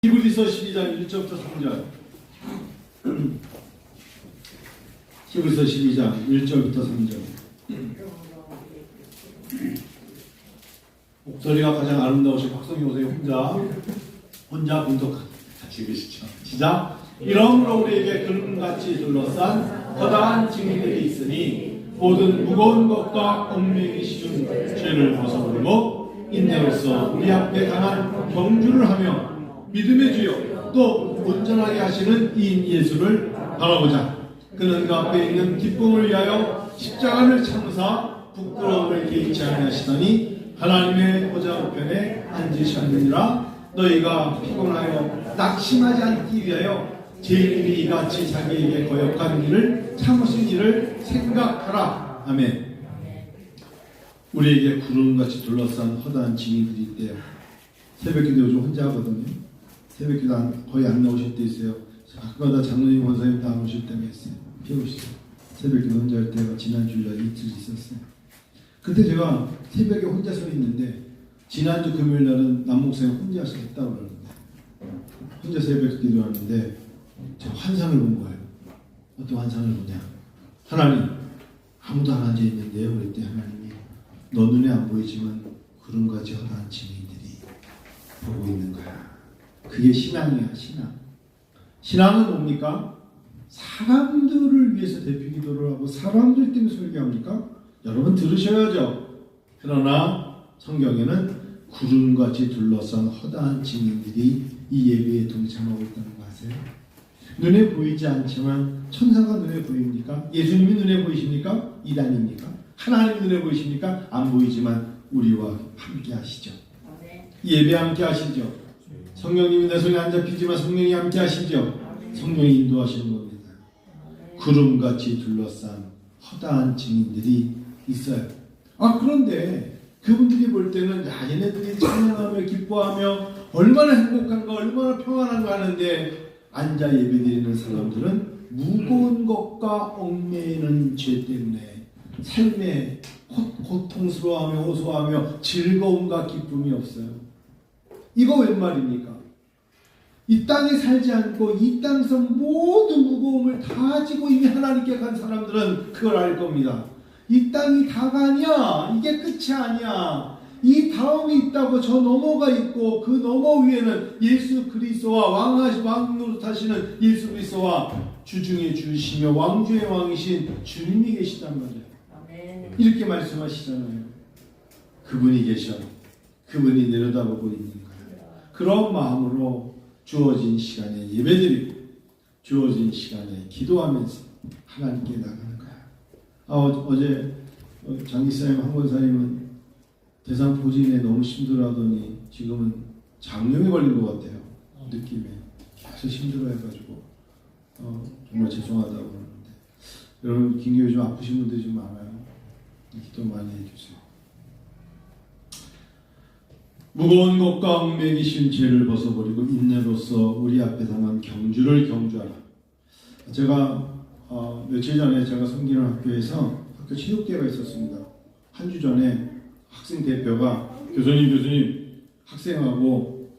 히브리서 12장 1절부터 3절. 히브리서 12장 1절부터 3절. 목소리가 가장 아름다우신 박성희 선생님 혼자 분석 같이 읽으시죠. 시작. 이러므로 우리에게 그림같이 둘러싼 허다한 증인들이 있으니 모든 무거운 것과 얽매이기 쉬운 죄를 벗어버리고 인내로서 우리 앞에 강한 경주를 하며 믿음의 주요 또 온전하게 하시는 이인 예수를 바라보자. 그는 그 앞에 있는 기쁨을 위하여 십자가를 참으사 부끄러움을 개의치 아니하시더니 하나님의 보좌 우편에 앉으셨느니라. 너희가 피곤하여 낙심하지 않기 위하여 제1이 이같이 자기에게 거역한 일을 참으신 일을 생각하라. 아멘. 우리에게 구름같이 둘러싼 허다한 증인들이 있대요. 새벽기도 요즘 혼자 하거든요. 새벽기도 거의 안 나오실 때 있어요. 가끔마다 장로님 원사님 다 안 오실 때가 있어요. 피우시죠. 새벽기도 혼자 할 때가 지난 주일날 이틀 있었어요. 그때 제가 새벽에 혼자 서 있는데 지난주 금요일 날은 남목사님 혼자 하시겠다고 그러는데 혼자 새벽기도 하는데 제가 환상을 본 거예요. 어떤 환상을 보냐. 하나님 아무도 안 앉아있는데요. 그랬더니 하나님이 너 눈에 안 보이지만 구름같이 허다한 증인들이 보고 있는 거야. 그게 신앙이야. 신앙은 뭡니까? 사람들을 위해서 대피 기도를 하고 사람들 때문에 설교합니까? 여러분 들으셔야죠. 그러나 성경에는 구름같이 둘러싼 허다한 증인들이 이 예배에 동참하고 있다는 거 아세요? 눈에 보이지 않지만 천사가 눈에 보입니까? 예수님이 눈에 보이십니까? 이단입니까? 하나님이 눈에 보이십니까? 안 보이지만 우리와 함께 하시죠. 예배 함께 하시죠. 성령님이 내 손에 안 잡히지만 성령이 함께 하시죠. 성령이 인도하시는 겁니다. 구름같이 둘러싼 허다한 증인들이 있어요. 그런데 그분들이 볼 때는 얘네들이 찬양하며 기뻐하며 얼마나 행복한가 얼마나 평안한가 하는데 앉아 예배드리는 사람들은 무거운 것과 얽매이는 죄 때문에 삶에 고통스러워하며 호소하며 즐거움과 기쁨이 없어요. 이거 웬 말입니까? 이 땅에 살지 않고 이 땅에서 모든 무거움을 다 지고 이미 하나님께 간 사람들은 그걸 알 겁니다. 이 땅이 다가 아니야. 이게 끝이 아니야. 이 다음이 있다고 저 너머가 있고 그 너머 위에는 예수 그리스도와 왕 노릇하시는 예수 그리스도와 주중의 주시며 왕주의 왕이신 주님이 계시단 말이에요. 아멘. 이렇게 말씀하시잖아요. 그분이 계셔. 그분이 내려다보고 있는 거예요. 그런 마음으로 주어진 시간에 예배드리고 주어진 시간에 기도하면서 하나님께 나가는 거야. 어제 장기사님 한권사님은 대상포진에 너무 힘들어하더니 지금은 장염이 걸린 것 같아요. 느낌에 계속 힘들어해가지고 정말 죄송하다고 그러는데 여러분 긴급히 좀 아프신 분들이 좀 많아요. 기도 많이 해주세요. 무거운 것과 얽매이기 쉬운 죄를 벗어버리고 인내로서 우리 앞에 당한 경주를 경주하라. 제가 며칠 전에 제가 섬기는 학교에서 학교 체육대회가 있었습니다. 한 주 전에 학생 대표가 교수님 학생하고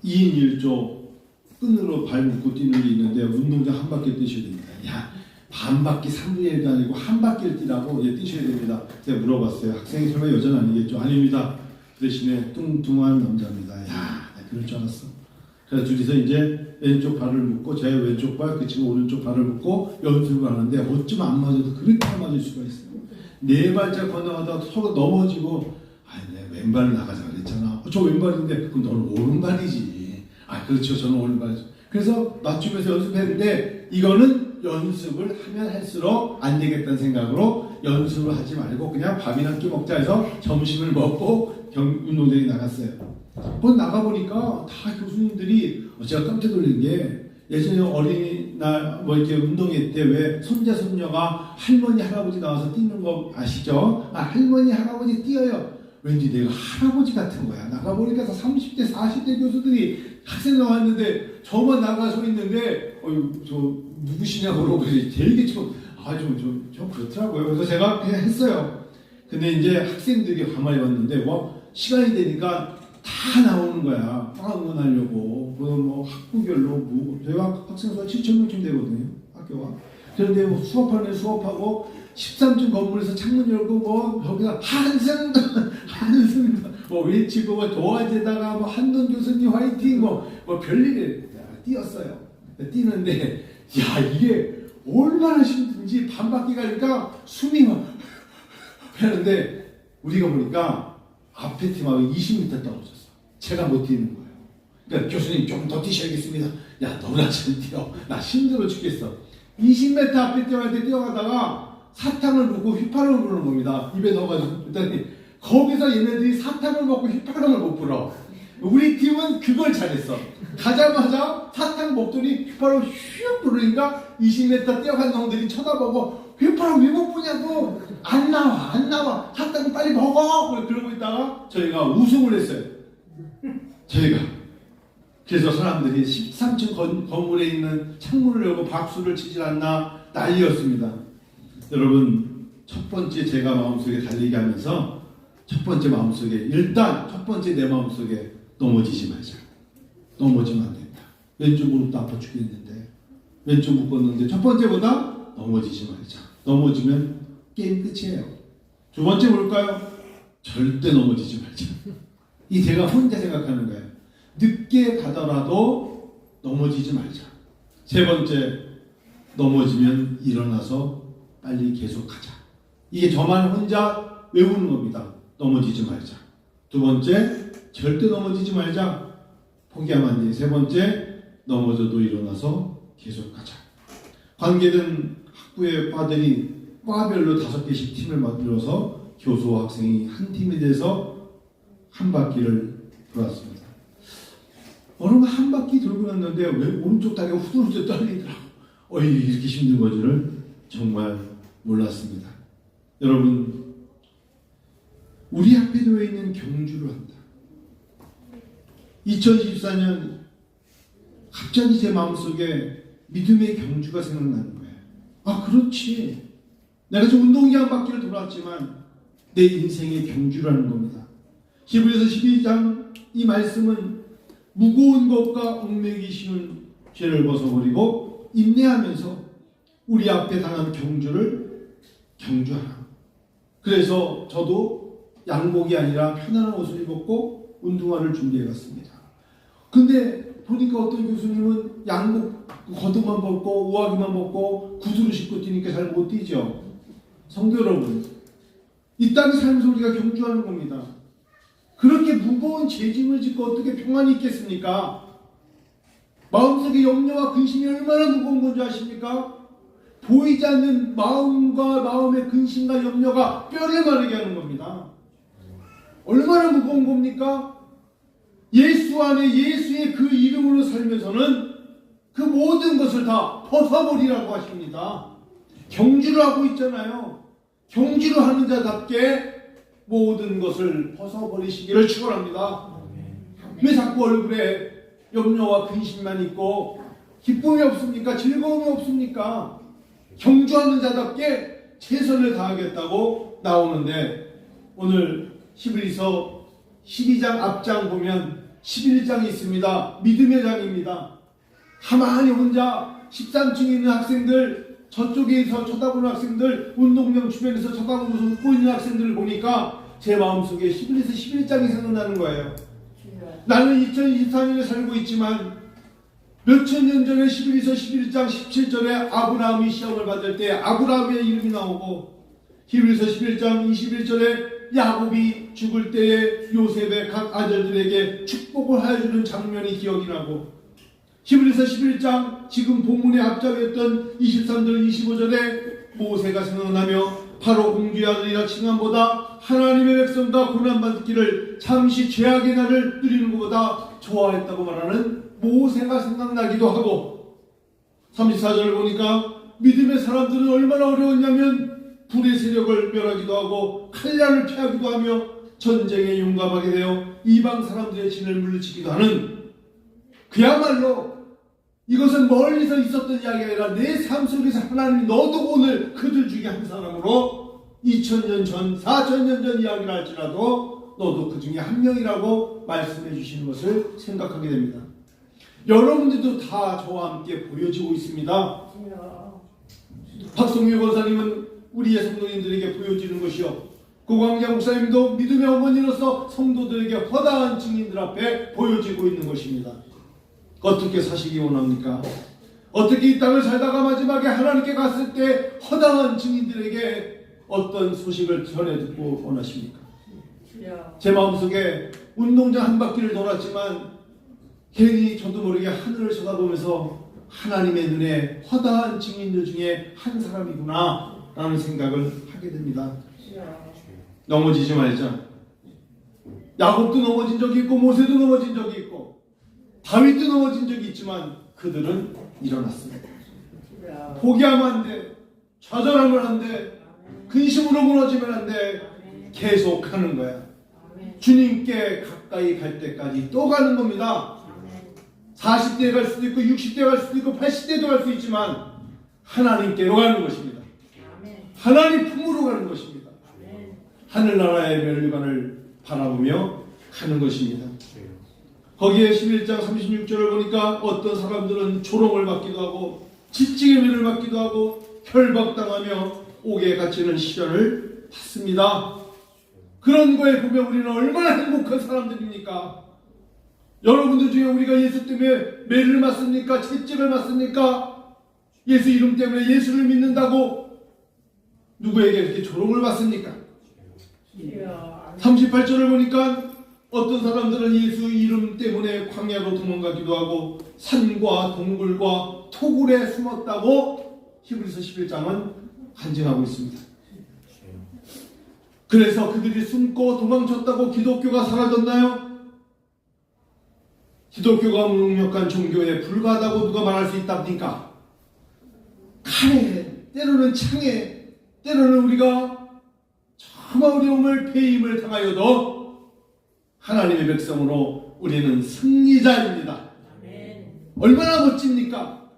2인 1조 끈으로 발 묶고 뛰는 게 있는데 운동장 한 바퀴 뛰셔야 됩니다. 반 바퀴 3분의 1도 아니고 한 바퀴를 뛰라고 뛰셔야 됩니다. 제가 물어봤어요. 학생이 설마 여자는 아니겠죠? 아닙니다. 그 대신에 뚱뚱한 남자입니다. 나 그럴 줄 알았어. 그래서 둘이서 이제 왼쪽 발을 묶고 제 왼쪽 발, 그 친구 오른쪽 발을 묶고 연습을 하는데 어쩌면 안 맞아도 그렇게 맞을 수가 있어요. 네 발짝 건너가다가 서로 넘어지고 내 왼발을 나가자 그랬잖아. 저 왼발인데 그럼 너는 오른발이지. 그렇죠. 저는 오른발이죠. 그래서 맞추면서 연습했는데 이거는 연습을 하면 할수록 안 되겠다는 생각으로 연습을 하지 말고 그냥 밥이나 한 끼 먹자 해서 점심을 먹고 운동장에 나갔어요. 나가보니까 다 교수님들이 제가 깜짝 놀란 게 예전에 어린이날 이렇게 운동회 때 왜 손자 손녀가 할머니 할아버지 나와서 뛰는 거 아시죠? 할머니 할아버지 뛰어요. 왠지 내가 할아버지 같은 거야. 나가보니까 30대 40대 교수들이 학생 나왔는데 저만 나가서 있는데 저 누구시냐고 물어보지. 되게 좀 그렇더라고요. 그래서 제가 그냥 했어요. 근데 이제 학생들이 가만히 봤는데 시간이 되니까 다 다 나오는 거야. 다 응원하려고. 뭐 학부별로 저희가 학생수가 7,000명쯤 되거든요. 학교가. 그런데 뭐 수업하면 수업하고 13층 건물에서 창문 열고 뭐 거기서 한승 뭐 외치고 뭐 도화제다가 뭐 한돈 교수님 화이팅 뭐 별일에 뛰었어요. 뛰는데 야 이게 얼마나 힘든지 반바퀴 가니까 숨이 막 하는데 우리가 보니까 앞에 팀하고 20m 떨어졌어. 제가 못 뛰는 거예요. 그러니까 교수님 좀 더 뛰셔야겠습니다. 야 너나 잘 뛰어. 나 힘들어 죽겠어. 20m 앞에 뛰어가다가 사탕을 먹고 휘파람을 부르는 겁니다. 입에 넣어가지고 그랬더니 거기서 얘네들이 사탕을 먹고 휘파람을 못 불어. 우리 팀은 그걸 잘했어. 가자마자 사탕 먹더니 휘파람 휘 부르니까 20m 뛰어간 놈들이 쳐다보고 휘파람 왜 못 부냐고. 안 나와 사탕 빨리 먹어. 그러고 있다가 저희가 우승을 했어요. 저희가. 그래서 사람들이 13층 건물에 있는 창문을 열고 박수를 치질 않나 난리였습니다. 여러분 첫 번째 제가 마음속에 달리게 하면서 첫 번째 마음속에 일단 첫 번째 내 마음속에 넘어지지 말자. 넘어지면 안 된다. 왼쪽 무릎도 아파 죽겠는데 왼쪽 묶었는데 첫 번째보다 넘어지지 말자. 넘어지면 게임 끝이에요. 두 번째 뭘까요? 절대 넘어지지 말자. 이 제가 혼자 생각하는 거예요. 늦게 가더라도 넘어지지 말자. 세 번째, 넘어지면 일어나서 빨리 계속하자. 이게 저만 혼자 외우는 겁니다. 넘어지지 말자. 두 번째, 절대 넘어지지 말자. 포기하면 안 돼. 세 번째, 넘어져도 일어나서 계속하자. 관계된 학부의 과들이 과별로 5개씩 팀을 만들어서 교수와 학생이 한 팀이 돼서 한 바퀴를 돌았습니다. 어느 날 한 바퀴 돌고 났는데 왜 오른쪽 다리가 후들후들 떨리더라고. 이렇게 힘든 거지를 정말 몰랐습니다. 여러분, 우리 앞에 놓여 있는 경주를 한다. 2024년 갑자기 제 마음속에 믿음의 경주가 생각나는 거예요. 아, 그렇지. 내가 좀 운동기 한 바퀴를 돌았지만 내 인생의 경주라는 겁니다. 히브리서 12장 이 말씀은 무거운 것과 얽매기 쉬운 죄를 벗어버리고 인내하면서 우리 앞에 당한 경주를 경주하라. 그래서 저도 양복이 아니라 편안한 옷을 입었고 운동화를 준비해 갔습니다. 근데 보니까 어떤 교수님은 양복 겉옷만 벗고 우아기만 벗고 구두를 신고 뛰니까 잘 못 뛰죠. 성도 여러분, 이 땅의 삶에서 우리가 경주하는 겁니다. 그렇게 무거운 죄짐을 짓고 어떻게 평안이 있겠습니까? 마음속에 염려와 근심이 얼마나 무거운 건지 아십니까? 보이지 않는 마음과 마음의 근심과 염려가 뼈를 마르게 하는 겁니다. 얼마나 무거운 겁니까? 예수 안에 예수의 그 이름으로 살면서는 그 모든 것을 다 벗어버리라고 하십니다. 경주를 하고 있잖아요. 경주를 하는 자답게 모든 것을 벗어버리시기를 축원합니다. 왜 자꾸 얼굴에 염려와 근심만 있고 기쁨이 없습니까? 즐거움이 없습니까? 경주하는 자답게 최선을 다하겠다고 나오는데 오늘 히브리서 12장 앞장 보면 11장이 있습니다. 믿음의 장입니다. 가만히 혼자 13층에 있는 학생들, 저쪽에서 쳐다보는 학생들, 운동장 주변에서 쳐다보면서 웃고 있는 학생들을 보니까 제 마음속에 히브리서 11장이 생각나는 거예요. 나는 2024년에 살고 있지만 몇천 년 전에 히브리서 11장 17절에 아브라함이 시험을 받을 때 아브라함의 이름이 나오고 히브리서 11장 21절에 야곱이 죽을 때에 요셉의 각 아들들에게 축복을 하여주는 장면이 기억이 나고 히브리서 11장 지금 본문에 앞장했던 23절 25절에 모세가 생각나며 바로 공주의 아들이라 칭함보다 하나님의 백성과 고난받기를 잠시 죄악의 날을 누리는 것보다 좋아했다고 말하는 모세가 생각나기도 하고 34절을 보니까 믿음의 사람들은 얼마나 어려웠냐면 불의 세력을 멸하기도 하고 칼날을 피하기도 하며 전쟁에 용감하게 되어 이방 사람들의 진을 물리치기도 하는 그야말로 이것은 멀리서 있었던 이야기가 아니라 내 삶 속에서 하나님이 너도 오늘 그들 중에 한 사람으로 2000년 전, 4000년 전 이야기를 할지라도 너도 그 중에 한 명이라고 말씀해 주시는 것을 생각하게 됩니다. 여러분들도 다 저와 함께 보여지고 있습니다. 박성규 권사님은 우리의 성도님들에게 보여지는 것이요, 고광자 목사님도 믿음의 어머니로서 성도들에게 허다한 증인들 앞에 보여지고 있는 것입니다. 어떻게 사시기 원합니까? 어떻게 이 땅을 살다가 마지막에 하나님께 갔을 때 허다한 증인들에게 어떤 소식을 전해 듣고 원하십니까? 제 마음속에 운동장 한 바퀴를 돌았지만 괜히 저도 모르게 하늘을 쳐다보면서 하나님의 눈에 허다한 증인들 중에 한 사람이구나 라는 생각을 하게 됩니다. 넘어지지 말자. 야곱도 넘어진 적이 있고 모세도 넘어진 적이 있고 다윗도 넘어진 적이 있지만 그들은 일어났습니다. 포기하면 안 돼. 좌절하면 안 돼. 근심으로 무너지면 안 돼. 계속 하는 거야. 주님께 가까이 갈 때까지 또 가는 겁니다. 40대에 갈 수도 있고 60대에 갈 수도 있고 80대도 갈 수 있지만 하나님께로 가는 것입니다. 하나님 품으로 가는 것입니다. 하늘나라의 멸류관을 바라보며 가는 것입니다. 거기에 11장 36절을 보니까 어떤 사람들은 조롱을 받기도 하고 지칭의미를 받기도 하고 결박당하며 옥에 갇히는 시련을 받습니다. 그런 거에 보면 우리는 얼마나 행복한 사람들입니까? 여러분들 중에 우리가 예수 때문에 매를 맞습니까? 채찍을 맞습니까? 예수 이름 때문에 예수를 믿는다고 누구에게 이렇게 조롱을 받습니까? 38절을 보니까 어떤 사람들은 예수 이름 때문에 광야로 도망가기도 하고 산과 동굴과 토굴에 숨었다고 히브리서 11장은 간증하고 있습니다. 그래서 그들이 숨고 도망쳤다고 기독교가 사라졌나요? 기독교가 무능력한 종교에 불과하다고 누가 말할 수 있답니까? 칼에, 때로는 창에, 때로는 우리가 참 어려움을 배임을 당하여도 하나님의 백성으로 우리는 승리자입니다. 얼마나 멋집니까?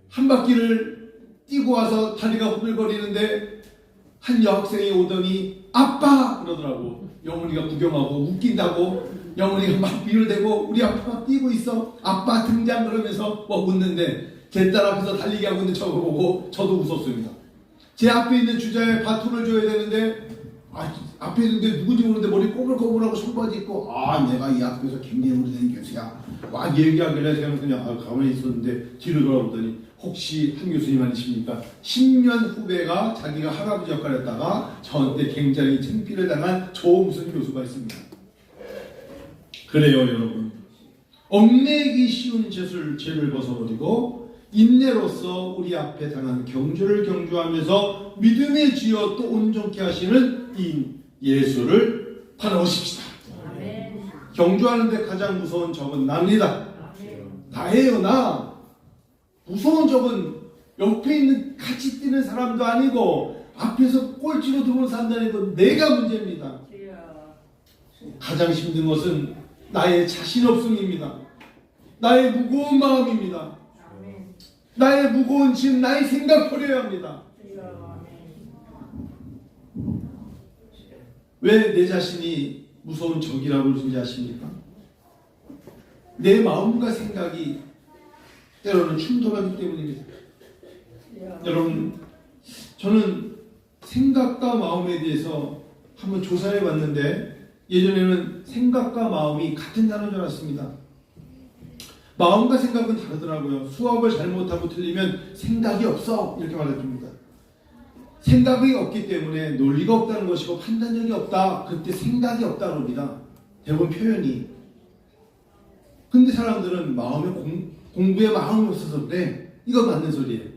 한 바퀴를 뛰고 와서 다리가 후들거리는데 한 여학생이 오더니 아빠! 그러더라고. 영훈이가 구경하고 웃긴다고 영훈이가 막 비를대고 우리 아빠가 뛰고 있어. 아빠 등장 그러면서 뭐 웃는데 제 딸 앞에서 달리기 하고 있는 저거 보고 저도 웃었습니다. 제 앞에 있는 주자에 바톤을 줘야 되는데 앞에 있는데 누군지 모르는데 머리 꼬불꼬불하고 청바지 입고 내가 이 학교에서 굉장히 오래된 교수야 막 얘기하길래 제가 그냥 가만히 있었는데 뒤로 돌아보더니 혹시 한 교수님 아니십니까? 10년 후배가 자기가 할아버지 역할을 했다가 저한테 굉장히 창피를 당한 조무슨 교수가 있습니다. 그래요 여러분, 얽매기 쉬운 죄를 벗어버리고 인내로서 우리 앞에 당한 경주를 경주하면서 믿음의 주여 또 온전케 하시는 이 예수를 바라보십시다. 경주하는데 가장 무서운 적은 납니다. 나예요, 나. 무서운 적은 옆에 있는 같이 뛰는 사람도 아니고 앞에서 꼴찌로 들어오는 사람도 아니고 내가 문제입니다. 가장 힘든 것은 나의 자신 없음입니다. 나의 무거운 마음입니다. 나의 무거운 짐, 나의 생각 버려야 합니다. 왜 내 자신이 무서운 적이라고 그러는지 아십니까? 내 마음과 생각이 때로는 충돌하기 때문입니다. 여러분, 저는 생각과 마음에 대해서 한번 조사해 봤는데 예전에는 생각과 마음이 같은 단어인 줄 알았습니다. 마음과 생각은 다르더라고요. 수학을 잘못하고 틀리면 생각이 없어 이렇게 말해줍니다. 생각이 없기 때문에 논리가 없다는 것이고 판단력이 없다. 그때 생각이 없다고 합니다. 대부분 표현이. 근데 사람들은 공부에 마음이 없어서 그래. 이거 맞는 소리예요.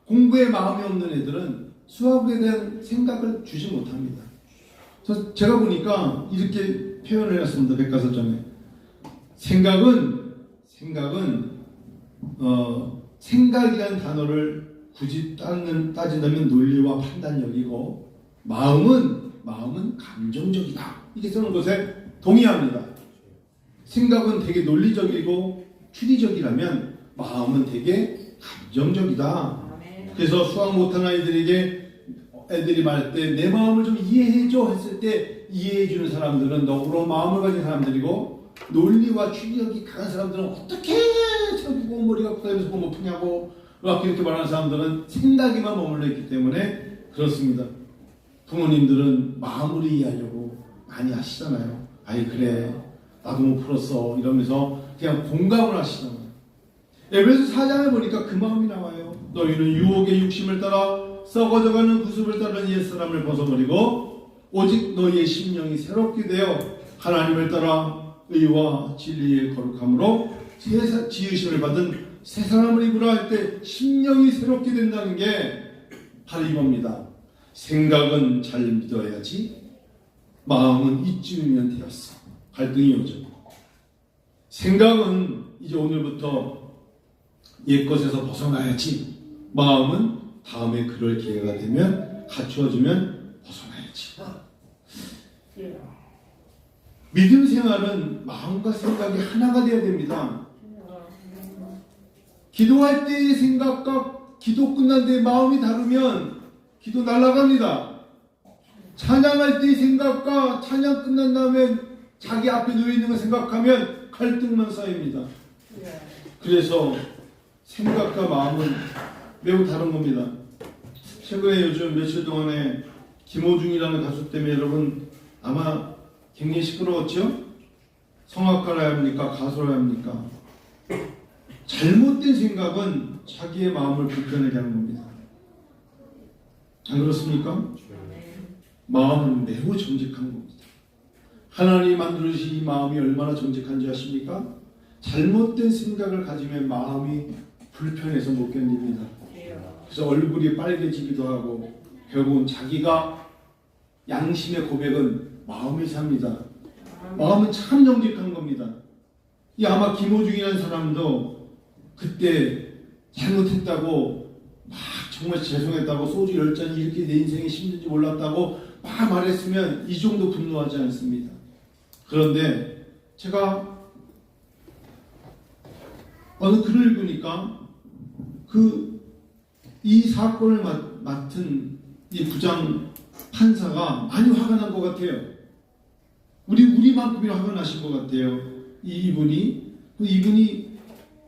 공부에 마음이 없는 애들은 수학에 대한 생각을 주지 못합니다. 제가 보니까 이렇게 표현을 했습니다. 백과사전에. 생각이라는 단어를 굳이 따진다면 논리와 판단력이고 마음은 감정적이다. 이렇게 쓰는 것에 동의합니다. 생각은 되게 논리적이고 추리적이라면 마음은 되게 감정적이다. 그래서 수학 못하는 아이들에게 애들이 말할 때 내 마음을 좀 이해해줘 했을 때 이해해주는 사람들은 너그러운 마음을 가진 사람들이고, 논리와 추리력이 강한 사람들은 어떻게 저기고 머리가 부담해서 뭐 푸냐고 이렇게 말하는 사람들은 생각에만 머물러 있기 때문에 그렇습니다. 부모님들은 마음으로 이해하려고 많이 하시잖아요. 아이 그래 나도 못 풀었어 이러면서 그냥 공감을 하시잖아요. 에베소 4장에 보니까 그 마음이 나와요. 너희는 유혹의 육심을 따라 썩어져가는 구습을 따르는 옛사람을 벗어버리고 오직 너희의 심령이 새롭게 되어 하나님을 따라 의와 진리의 거룩함으로 지으심을 받은 새 사람을 입으라 할 때 심령이 새롭게 된다는 게 바로 이겁니다. 생각은 잘 믿어야지 마음은 이쯤이면 되었어. 갈등이 오죠. 생각은 이제 오늘부터 옛것에서 벗어나야지, 마음은 다음에 그럴 기회가 되면 갖추어지면 벗어나야지. 믿음 생활은 마음과 생각이 하나가 되어야 됩니다. 기도할 때의 생각과 기도 끝난 데의 마음이 다르면 기도 날아갑니다. 찬양할 때의 생각과 찬양 끝난 다음에 자기 앞에 놓여있는 걸 생각하면 갈등만 쌓입니다. 그래서 생각과 마음은 매우 다른 겁니다. 최근에 요즘 며칠 동안에 김호중이라는 가수 때문에 여러분 아마 굉장히 시끄러웠죠? 성악가라 합니까? 가수라 합니까? 잘못된 생각은 자기의 마음을 불편하게 하는 겁니다. 안 그렇습니까? 마음은 매우 정직한 겁니다. 하나님이 만들어주신 이 마음이 얼마나 정직한지 아십니까? 잘못된 생각을 가지면 마음이 불편해서 못 견딥니다. 그래서 얼굴이 빨개지기도 하고 결국은 자기가 양심의 고백은 마음이 삽니다. 마음은 참 정직한 겁니다. 이 아마 김호중이라는 사람도 그때 잘못했다고 막 정말 죄송했다고 소주 10잔이 이렇게 내 인생에 힘든지 몰랐다고 막 말했으면 이 정도 분노하지 않습니다. 그런데 제가 어느 글을 읽으니까 이 사건을 맡은 이 부장 판사가 많이 화가 난 것 같아요. 우리만큼이나 화가 나신 것 같아요. 이분이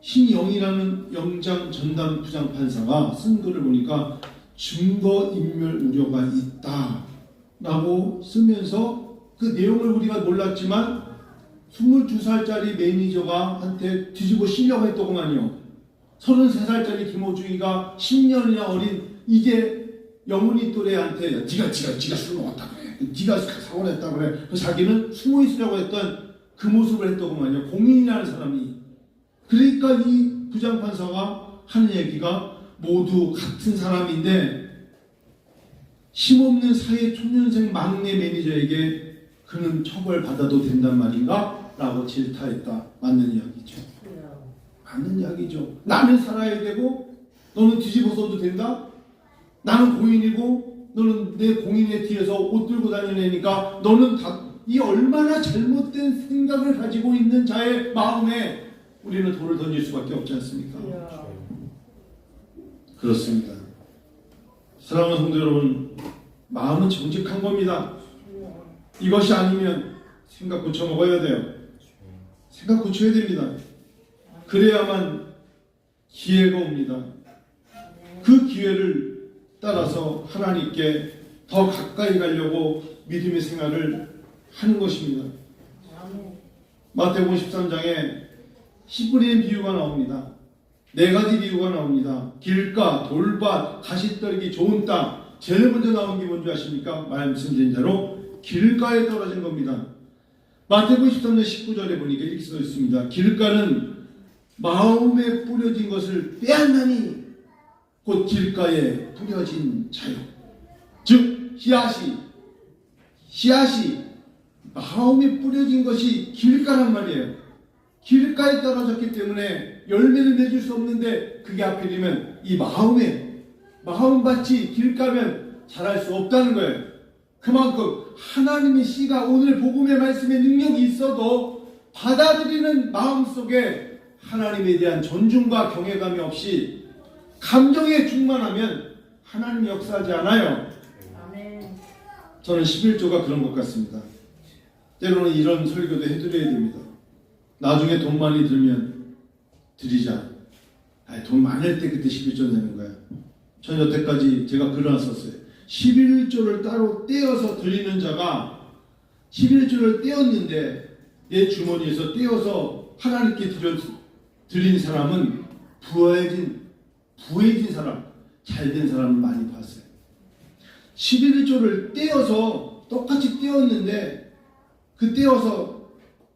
신영이라는 영장 전담 부장 판사가 쓴 글을 보니까 증거인멸 우려가 있다라고 쓰면서 그 내용을 우리가 몰랐지만 22살짜리 매니저가 한테 뒤집어 씌려고 했더구만요. 33살짜리 김호중이가 10년이나 어린 이게 영훈이 또래한테 네가 술 먹었다 그래, 네가 사고 냈다 그래. 자기는 숨어 있으려고 했던 그 모습을 했더구만요. 공인이라는 사람이. 그러니까 이 부장판사가 하는 얘기가 모두 같은 사람인데 힘없는 사회 초년생 막내 매니저에게 그는 처벌받아도 된단 말인가? 라고 질타했다. 맞는 이야기죠. 맞는 이야기죠. 나는 살아야 되고 너는 뒤집어서도 된다? 나는 공인이고 너는 내 공인의 뒤에서 옷 들고 다니는 애니까 너는 이 얼마나 잘못된 생각을 가지고 있는 자의 마음에 우리는 돌을 던질 수밖에 없지 않습니까? 그렇습니다. 사랑하는 성도 여러분, 마음은 정직한 겁니다. 이것이 아니면 생각 고쳐 먹어야 돼요. 생각 고쳐야 됩니다. 그래야만 기회가 옵니다. 그 기회를 따라서 하나님께 더 가까이 가려고 믿음의 생활을 하는 것입니다. 마태복음 13장에 씨 뿌리는 비유가 나옵니다. 4가지 비유가 나옵니다. 길가, 돌밭, 가시떨기, 좋은 땅. 제일 먼저 나온 게 뭔지 아십니까? 말씀드린 대로 길가에 떨어진 겁니다. 마태복음 13장 19절에 보니까 이렇게 써 있습니다. 길가는 마음에 뿌려진 것을 빼앗나니 곧 길가에 뿌려진 자요. 즉 씨앗이 마음에 뿌려진 것이 길가란 말이에요. 길가에 떨어졌기 때문에 열매를 맺을 수 없는데 그게 하필이면 이 마음밭이 길가면 자랄 수 없다는 거예요. 그만큼 하나님의 씨가 오늘 복음의 말씀에 능력이 있어도 받아들이는 마음속에 하나님에 대한 존중과 경외감이 없이 감정에 충만하면 하나님이 역사하지 않아요. 저는 11조가 그런 것 같습니다. 때로는 이런 설교도 해드려야 됩니다. 나중에 돈 많이 들면 드리자. 돈 많을 때 그때 11조 내는 거야. 전 여태까지 제가 글을 썼어요. 11조를 따로 떼어서 드리는 자가 11조를 떼었는데 내 주머니에서 떼어서 하나님께 드린 사람은 부해진 사람, 잘된 사람을 많이 봤어요. 11조를 떼어서 똑같이 떼었는데 그 떼어서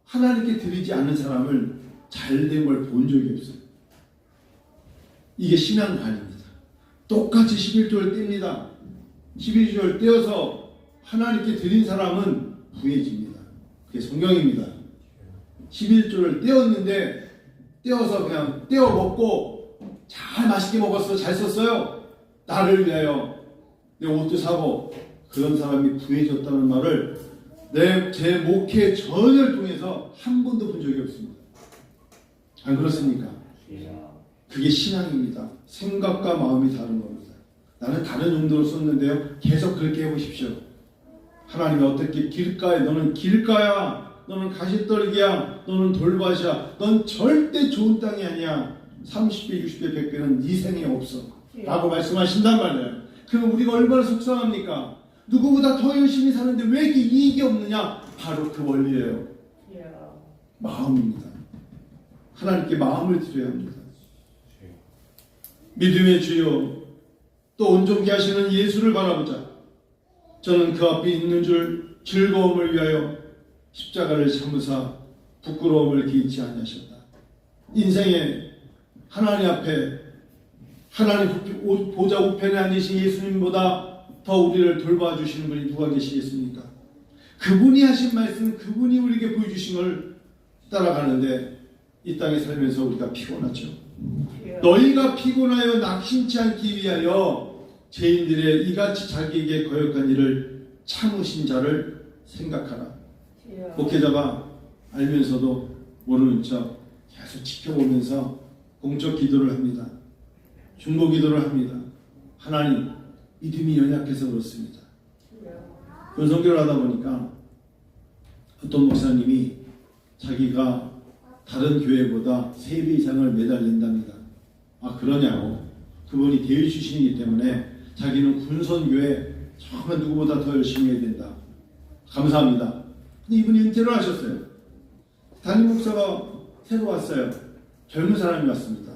하나님께 드리지 않은 사람을 잘된 걸 본 적이 없어요. 이게 신앙관입니다. 똑같이 11조를 뗍니다. 11조를 떼어서 하나님께 드린 사람은 부해집니다. 그게 성경입니다. 11조를 떼었는데 떼어서 그냥 떼어 먹고 잘 맛있게 먹었어. 잘 썼어요. 나를 위하여 내 옷도 사고 그런 사람이 부해졌다는 말을 제 목회 전을 통해서 한 번도 본 적이 없습니다. 안 그렇습니까? 그게 신앙입니다. 생각과 마음이 다른 겁니다. 나는 다른 용도로 썼는데요. 계속 그렇게 해보십시오. 하나님이 어떻게 길가에 너는 길가야, 너는 가시떨기야, 너는 돌밭이야, 넌 절대 좋은 땅이 아니야. 30배, 60배, 100배는 네 생에 없어. 라고 말씀하신단 말이에요. 그럼 우리가 얼마나 속상합니까? 누구보다 더 열심히 사는데 왜 이렇게 이익이 없느냐? 바로 그 원리예요. 마음입니다. 하나님께 마음을 드려야 합니다. 믿음의 주여, 또 온전케 하시는 예수를 바라보자. 저는 그 앞에 있는 줄 즐거움을 위하여 십자가를 참으사 부끄러움을 기치 아니하셨다. 인생에 하나님 앞에 하나님 보좌 우편에 앉으신 예수님보다 더 우리를 돌봐주시는 분이 누가 계시겠습니까? 그분이 하신 말씀, 그분이 우리에게 보여주신 걸 따라가는데 이 땅에 살면서 우리가 피곤하죠. 너희가 피곤하여 낙심치 않기 위하여 죄인들의 이같이 자기에게 거역한 일을 참으신 자를 생각하라. 목회자가 알면서도 모르는 척 계속 지켜보면서 공적 기도를 합니다. 중보 기도를 합니다. 하나님, 믿음이 연약해서 그렇습니다. 권성교를 하다 보니까 어떤 목사님이 자기가 다른 교회보다 3배 이상을 매달 낸답니다. 아, 그러냐고. 그분이 대위 출신이기 때문에 자기는 군선교회 정말 누구보다 더 열심히 해야 된다. 감사합니다. 근데 이분이 은퇴를 하셨어요. 담임 목사가 새로 왔어요. 젊은 사람이 왔습니다.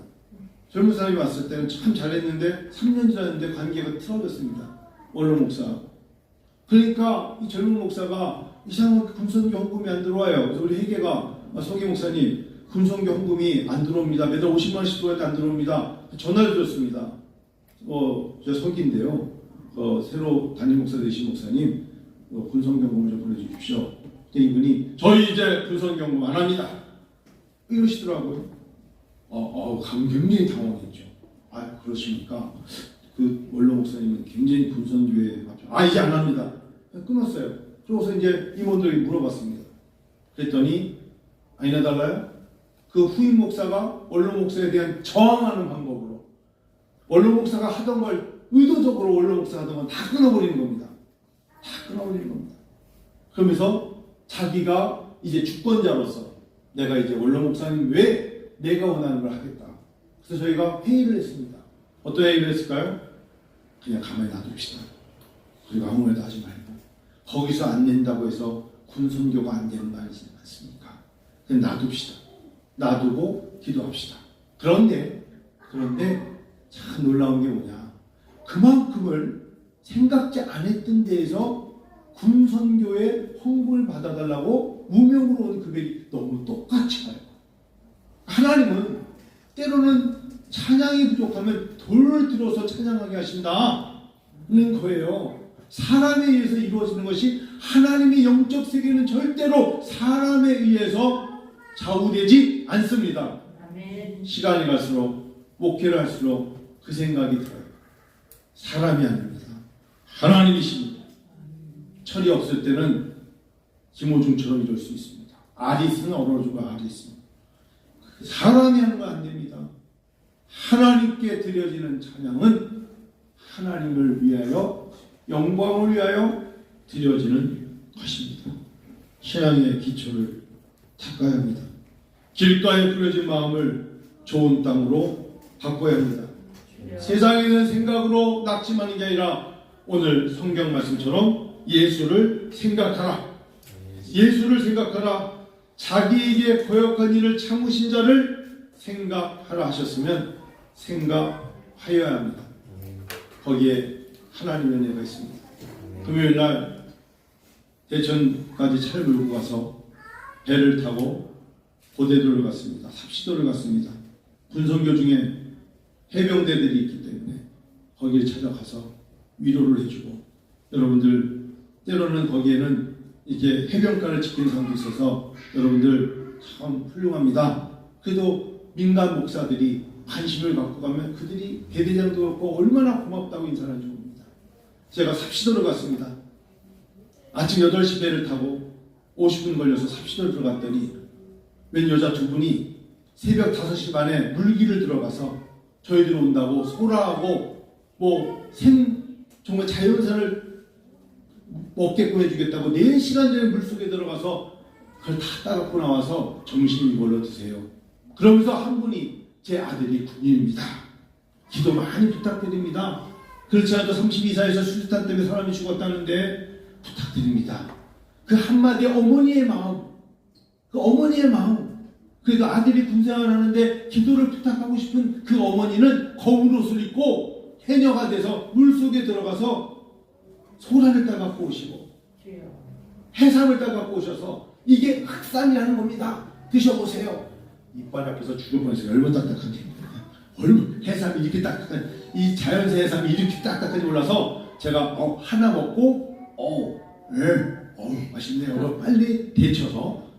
젊은 사람이 왔을 때는 참 잘했는데 3년 지났는데 관계가 틀어졌습니다. 원로 목사. 그러니까 이 젊은 목사가 이상하게 군선교 헌금이 안 들어와요. 그래서 우리 회계가 서기 목사님, 군선교 헌금이 안 들어옵니다. 매달 50만 원씩 들어와도 안 들어옵니다. 전화를 드렸습니다. 저 서기인데요. 새로 담임 목사 되신 목사님, 군선교 헌금을 좀 보내주십시오. 이분이 저희 이제 군선교 헌금 안 합니다. 이러시더라고요. 굉장히 당황했죠. 아, 그러십니까? 그 원로 목사님은 굉장히 군선교회 이제 안 합니다. 끊었어요. 그러고서 이제 임원들에게 물어봤습니다. 그랬더니 아니나 달라요. 그 후임 목사가 원로 목사에 대한 저항하는 방법으로 원로 목사가 하던 걸 의도적으로 원로 목사가 하던 건 다 끊어버리는 겁니다. 다 끊어버리는 겁니다. 그러면서 자기가 이제 주권자로서 내가 이제 원로 목사님 왜 내가 원하는 걸 하겠다. 그래서 저희가 회의를 했습니다. 어떤 회의를 했을까요? 그냥 가만히 놔둡시다. 그리고 아무 말도 하지 말고 거기서 안 낸다고 해서 군선교가 안 되는 말이지 않습니까? 그냥 놔둡시다. 놔두고 기도합시다. 그런데 참 놀라운 게 뭐냐? 그만큼을 생각지 않았던 데에서 군선교에 헌금을 받아달라고 무명으로 온 금액이 너무 똑같이 가요. 하나님은 때로는 찬양이 부족하면 돌을 들어서 찬양하게 하신다는 거예요. 사람에 의해서 이루어지는 것이 하나님의 영적 세계는 절대로 사람에 의해서 좌우되지 않습니다. 아멘. 시간이 갈수록 목회를 할수록 그 생각이 들어요. 사람이 아닙니다. 하나님이십니다. 철이 없을 때는 김호중처럼 이럴 수 있습니다. 알이 있으면 얼어주고 알이 있습니다. 사람이 하는 거 안 됩니다. 하나님께 드려지는 찬양은 하나님을 위하여 영광을 위하여 드려지는 것입니다. 신앙의 기초를 닦아야 합니다. 길가에 뿌려진 마음을 좋은 땅으로 바꿔야 합니다. 세상에 있는 생각으로 낙심하는 게 아니라 오늘 성경 말씀처럼 예수를 생각하라. 예수를 생각하라. 자기에게 거역한 일을 참으신 자를 생각하라 하셨으면 생각하여야 합니다. 거기에 하나님의 은혜가 있습니다. 금요일날 대천까지 차를 몰고 가서 배를 타고 고대도를 갔습니다. 삽시도를 갔습니다. 군선교 중에 해병대들이 있기 때문에 거기를 찾아가서 위로를 해주고, 여러분들 때로는 거기에는 이게 해변가를 지키는 사람도 있어서 여러분들 참 훌륭합니다. 그래도 민간 목사들이 관심을 갖고 가면 그들이 대대장도 그렇고 얼마나 고맙다고 인사를 해주고 옵니다. 제가 삽시도를 갔습니다. 아침 8시 배를 타고 50분 걸려서 삽시도를 들어갔더니 웬 여자 두 분이 새벽 5시 반에 물길을 들어가서 저희들 온다고 소라하고 정말 자연산을 먹게끔 해주겠다고 4시간 전에 물속에 들어가서 그걸 다 따갖고 나와서 점심 이걸로 드세요. 그러면서 한 분이 제 아들이 군인입니다. 기도 많이 부탁드립니다. 그렇지 않아도 32사에서 수류탄 때문에 사람이 죽었다는데 부탁드립니다. 그 한마디 어머니의 마음, 그 어머니의 마음, 그래도 아들이 군생활을 하는데 기도를 부탁하고 싶은 그 어머니는 검은 옷을 입고 해녀가 돼서 물속에 들어가서 소라를 따갖고 오시고 해삼을 따갖고 오셔서 이게 흑삼이라는 겁니다. 드셔보세요. 이빨 앞에서 죽을 뻔했어요. 얼마나 딱딱한지. 해삼이 이렇게 딱딱한, 이 자연새 해삼이 이렇게 딱딱한지 몰라서 제가 하나 먹고 맛있네요. 빨리 데쳐서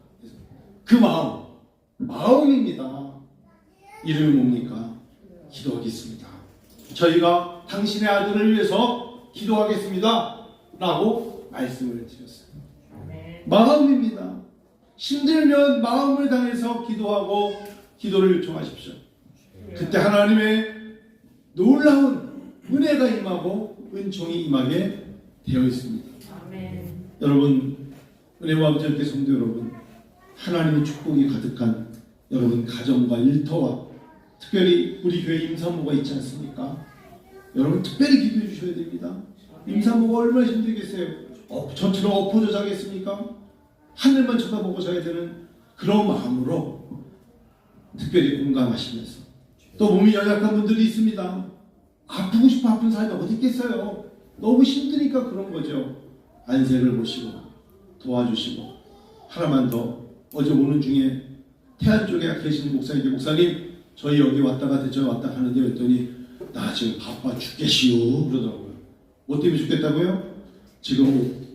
그 마음입니다. 이름이 뭡니까? 기도하겠습니다. 저희가 당신의 아들을 위해서 기도하겠습니다 라고 말씀을 드렸어요. 마음입니다. 힘들면 마음을 다해서 기도하고 기도를 요청하십시오. 그때 하나님의 놀라운 은혜가 임하고 은총이 임하게 되어 있습니다. 여러분, 은혜와 아버지 함께 성도 여러분, 하나님의 축복이 가득한 여러분 가정과 일터와 특별히 우리 교회 임산부가 있지 않습니까? 여러분 특별히 기도해 주셔야 됩니다. 임산부가 얼마나 힘들겠어요? 저처럼 엎어져 자겠습니까? 하늘만 쳐다보고 자야 되는 그런 마음으로 특별히 공감하시면서, 또 몸이 연약한 분들이 있습니다. 아프고 싶어 아픈 사람이 어디 있겠어요? 너무 힘드니까 그런 거죠. 안색을 보시고 도와주시고, 하나만 더, 어제 오는 중에 태안 쪽에 계시는 목사님께, 목사님 저희 여기 왔다가 대전 왔다 가는데, 했더니 나 지금 바빠 죽겠시오 그러더라고요. 뭐 때문에 죽겠다고요? 지금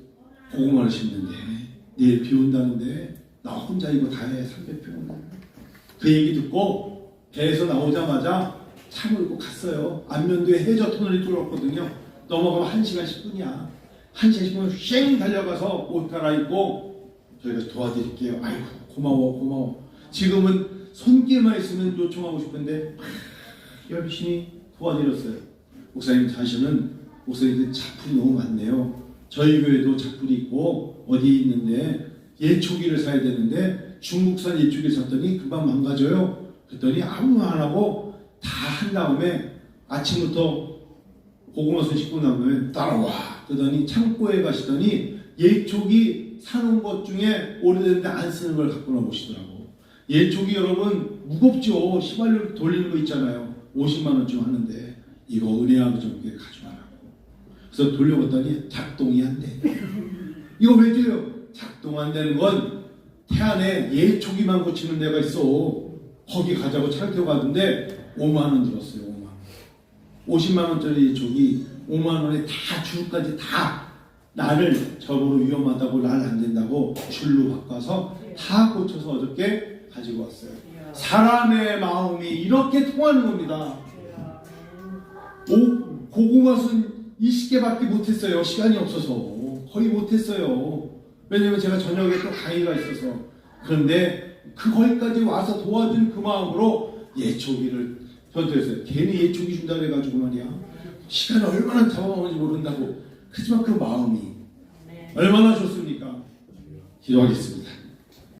고구마를 심는데 내일 비 온다는데 나 혼자 이거 다 해 300평. 그 얘기 듣고 배에서 나오자마자 차 몰고 갔어요. 안면도에 해저 터널이 뚫었거든요. 넘어가면 1시간 10분이야. 1시간 10분 쌩 달려가서 옷 갈아입고 저희가 도와드릴게요. 아이고 고마워. 지금은 손길만 있으면 요청하고 싶은데 열심히 도와드렸어요. 목사님 사실은 목사님들 작품이 너무 많네요. 저희 교회도 작품이 있고 어디 있는데 예초기를 사야 되는데 중국산 예초기를 샀더니 금방 망가져요. 그랬더니 아무 말 안 하고 다 한 다음에 아침부터 고구마순 씻고 나면 따라와. 그러더니 창고에 가시더니 예초기 사놓은 것 중에 오래됐는데 안 쓰는 걸 갖고 나오시더라고. 예초기 여러분 무겁죠. 휘발유 돌리는 거 있잖아요. 50만 원쯤 하는데 이거 은혜하고 좀 가져와라고. 그래서 돌려봤더니 작동이 안 돼. 이거 왜 줘요? 작동 안 되는 건 태안에 예초기만 고치는 데가 있어. 거기 가자고 차를 태워 갔는데 5만 원 들었어요. 5만 원. 50만 원짜리 예초기 5만 원에 다 줄까지 다 나를 저보로 위험하다고 날 안 된다고 줄로 바꿔서 다 고쳐서 어저께 가지고 왔어요. 사람의 마음이 이렇게 통하는 겁니다. 고구마순 20개밖에 못했어요. 시간이 없어서 거의 못했어요. 왜냐면 제가 저녁에 또 강의가 있어서. 그런데 거기까지 와서 도와준 그 마음으로 예초기를 전투했어요. 괜히 예초기 준다 그래가지고 말이야. 시간을 얼마나 잡아먹는지 모른다고. 그렇지만 그 마음이 얼마나 좋습니까? 기도하겠습니다.